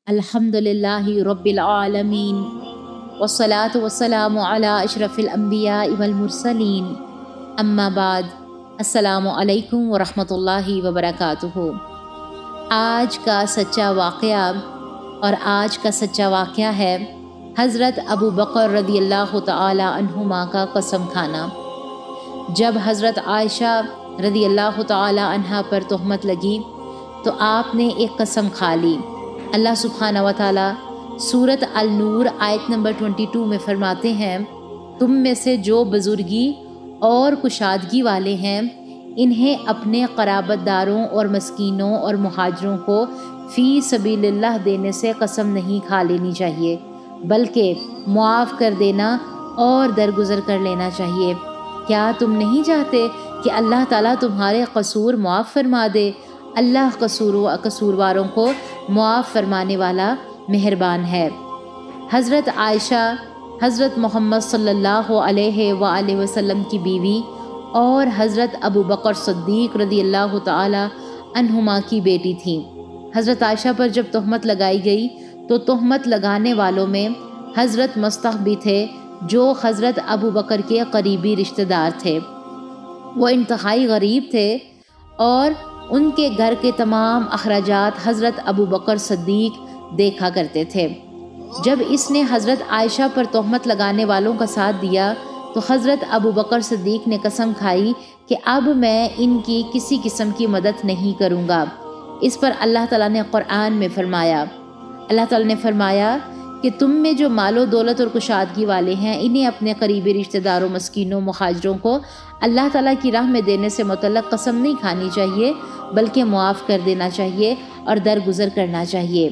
الحمدللہ رب العالمین والصلاة والسلام علی اشرف الانبیاء والمرسلین اما بعد السلام علیکم ورحمۃ اللہ وبرکاتہ۔ آج کا سچا واقعہ ہے حضرت ابو بکر رضی اللہ تعالی عنہما کا قسم کھانا۔ جب حضرت عائشہ رضی اللہ تعالی عنہا پر تہمت لگی تو آپ نے ایک قسم کھا لی۔ اللہ سبحانہ و تعالی سورۃ النور آیت نمبر 22 میں فرماتے ہیں، تم میں سے جو بزرگی اور کشادگی والے ہیں انہیں اپنے قرابت داروں اور مسکینوں اور مہاجروں کو فی سبیل اللہ دینے سے قسم نہیں کھا لینی چاہیے، بلکہ معاف کر دینا اور درگزر کر لینا چاہیے۔ کیا تم نہیں چاہتے کہ اللہ تعالیٰ تمہارے قصور معاف فرما دے؟ اللہ قصورواروں کو معاف فرمانے والا مہربان ہے۔ حضرت عائشہ حضرت محمد صلی اللہ علیہ وآلہ وسلم کی بیوی اور حضرت ابو بکر صدیق رضی اللہ تعالی عنہما کی بیٹی تھیں۔ حضرت عائشہ پر جب تہمت لگائی گئی تو تہمت لگانے والوں میں حضرت مصطح بھی تھے جو حضرت ابو بکر کے قریبی رشتہ دار تھے۔ وہ انتہائی غریب تھے اور ان کے گھر کے تمام اخراجات حضرت ابو بکر صدیق دیکھا کرتے تھے۔ جب اس نے حضرت عائشہ پر تہمت لگانے والوں کا ساتھ دیا تو حضرت ابو بکر صدیق نے قسم کھائی کہ اب میں ان کی کسی قسم کی مدد نہیں کروں گا۔ اس پر اللہ تعالیٰ نے قرآن میں فرمایا کہ تم میں جو مال و دولت اور کشادگی والے ہیں انہیں اپنے قریبی رشتہ داروں، مسکینوں، مہاجروں کو اللہ تعالیٰ کی راہ میں دینے سے متعلق قسم نہیں کھانی چاہیے، بلکہ معاف کر دینا چاہیے اور درگزر کرنا چاہیے۔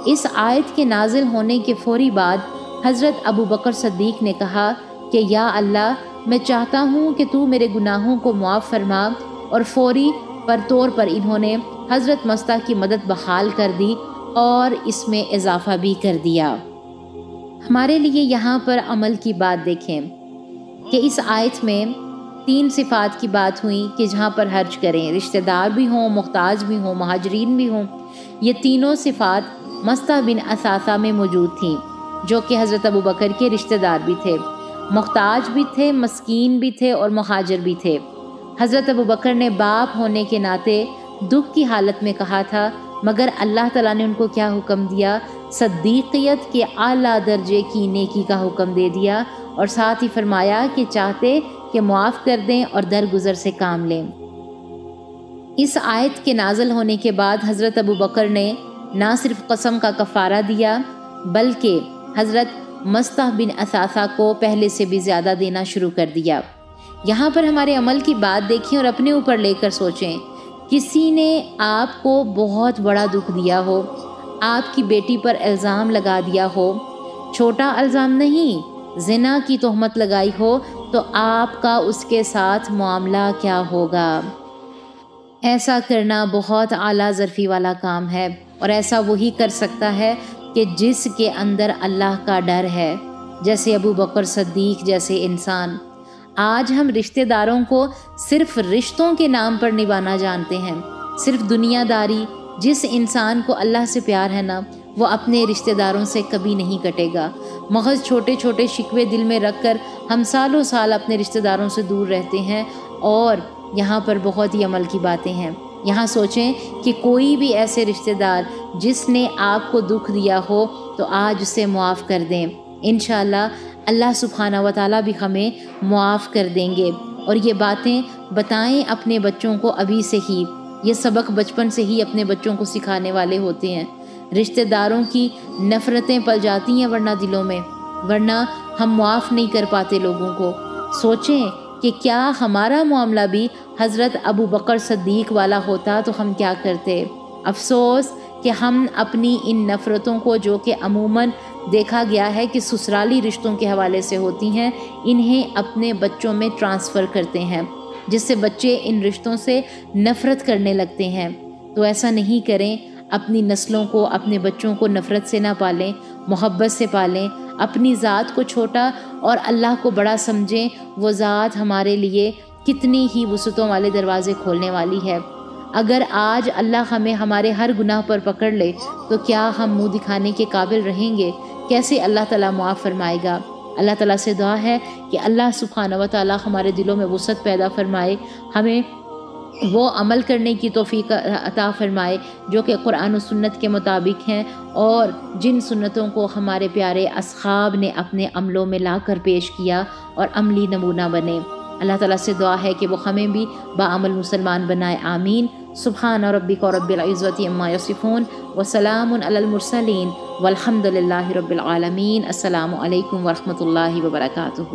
اس آیت کے نازل ہونے کے فوری بعد حضرت ابو بکر صدیق نے کہا کہ یا اللہ، میں چاہتا ہوں کہ تو میرے گناہوں کو معاف فرما، اور فوری طور پر انہوں نے حضرت مصطح کی مدد بحال کر دی اور اس میں اضافہ بھی کر دیا۔ ہمارے لیے یہاں پر عمل کی بات دیکھیں کہ اس آیت میں 3 صفات کی بات ہوئی کہ جہاں پر حرج کریں، رشتہ دار بھی ہوں، محتاج بھی ہوں، مہاجرین بھی ہوں۔ یہ تینوں صفات مصطح بن اثاثہ میں موجود تھیں جو کہ حضرت ابو بکر کے رشتہ دار بھی تھے، محتاج بھی تھے، مسکین بھی تھے اور مہاجر بھی تھے۔ حضرت ابو بکر نے باپ ہونے کے ناطے دکھ کی حالت میں کہا تھا، مگر اللہ تعالیٰ نے ان کو کیا حکم دیا؟ صدیقیت کے اعلیٰ درجے کی نیکی کا حکم دے دیا، اور ساتھ ہی فرمایا کہ چاہتے کہ معاف کر دیں اور درگزر سے کام لیں۔ اس آیت کے نازل ہونے کے بعد حضرت ابو بکر نے نہ صرف قسم کا کفارہ دیا بلکہ حضرت مصطح بن اثاثہ کو پہلے سے بھی زیادہ دینا شروع کر دیا۔ یہاں پر ہمارے عمل کی بات دیکھیں اور اپنے اوپر لے کر سوچیں۔ کسی نے آپ کو بہت بڑا دکھ دیا ہو، آپ کی بیٹی پر الزام لگا دیا ہو، چھوٹا الزام نہیں، زنا کی تہمت لگائی ہو، تو آپ کا اس کے ساتھ معاملہ کیا ہوگا؟ ایسا کرنا بہت اعلیٰ ظرفی والا کام ہے، اور ایسا وہی کر سکتا ہے کہ جس کے اندر اللہ کا ڈر ہے، جیسے ابو بکر صدیق جیسے انسان۔ آج ہم رشتہ داروں کو صرف رشتوں کے نام پر نبھانا جانتے ہیں، صرف دنیا داری۔ جس انسان کو اللہ سے پیار ہے نا، وہ اپنے رشتہ داروں سے کبھی نہیں کٹے گا۔ محض چھوٹے چھوٹے شکوے دل میں رکھ کر ہم سالوں سال اپنے رشتہ داروں سے دور رہتے ہیں، اور یہاں پر بہت ہی عمل کی باتیں ہیں۔ یہاں سوچیں کہ کوئی بھی ایسے رشتہ دار جس نے آپ کو دکھ دیا ہو تو آج اسے معاف کر دیں، انشاءاللہ اللہ سبحانہ و تعالیٰ بھی ہمیں معاف کر دیں گے۔ اور یہ باتیں بتائیں اپنے بچوں کو ابھی سے ہی، یہ سبق بچپن سے ہی اپنے بچوں کو سکھانے والے ہوتے ہیں۔ رشتہ داروں کی نفرتیں پل جاتی ہیں ورنہ دلوں میں، ورنہ ہم معاف نہیں کر پاتے لوگوں کو۔ سوچیں کہ کیا ہمارا معاملہ بھی حضرت ابو بکر صدیق والا ہوتا تو ہم کیا کرتے؟ افسوس کہ ہم اپنی ان نفرتوں کو، جو کہ عموماً دیکھا گیا ہے کہ سسرالی رشتوں کے حوالے سے ہوتی ہیں، انہیں اپنے بچوں میں ٹرانسفر کرتے ہیں، جس سے بچے ان رشتوں سے نفرت کرنے لگتے ہیں۔ تو ایسا نہیں کریں، اپنی نسلوں کو، اپنے بچوں کو نفرت سے نہ پالیں، محبت سے پالیں۔ اپنی ذات کو چھوٹا اور اللہ کو بڑا سمجھیں۔ وہ ذات ہمارے لیے کتنی ہی وسعتوں والے دروازے کھولنے والی ہے۔ اگر آج اللہ ہمیں ہمارے ہر گناہ پر پکڑ لے تو کیا ہم منہ دکھانے کے قابل رہیں گے؟ کیسے اللہ تعالیٰ معاف فرمائے گا؟ اللہ تعالیٰ سے دعا ہے کہ اللہ سبحانہ و تعالیٰ ہمارے دلوں میں وسعت پیدا فرمائے، ہمیں وہ عمل کرنے کی توفیق عطا فرمائے جو کہ قرآن و سنت کے مطابق ہیں، اور جن سنتوں کو ہمارے پیارے اصحاب نے اپنے عملوں میں لا کر پیش کیا اور عملی نمونہ بنے۔ اللہ تعالیٰ سے دعا ہے کہ وہ ہمیں بھی باعمل مسلمان بنائے، آمین۔ سبحان ربک رب العزت عما یصفون وسلام علی المرسلین والحمد للہ رب العالمین۔ السلام علیکم ورحمۃ اللہ وبرکاتہ۔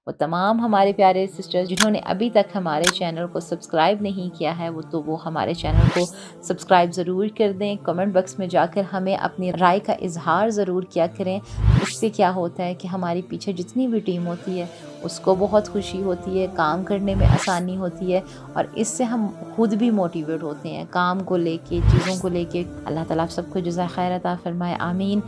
وہ تمام ہمارے پیارے سسٹرز جنہوں نے ابھی تک ہمارے چینل کو سبسکرائب نہیں کیا ہے وہ ہمارے چینل کو سبسکرائب ضرور کر دیں۔ کمنٹ باکس میں جا کر ہمیں اپنی رائے کا اظہار ضرور کیا کریں۔ اس سے کیا ہوتا ہے کہ ہماری پیچھے جتنی بھی ٹیم ہوتی ہے اس کو بہت خوشی ہوتی ہے، کام کرنے میں آسانی ہوتی ہے، اور اس سے ہم خود بھی موٹیویٹ ہوتے ہیں کام کو لے کے، چیزوں کو لے کے۔ اللہ تعالیٰ آپ سب کو جزائے خیر عطا فرمائے، آمین۔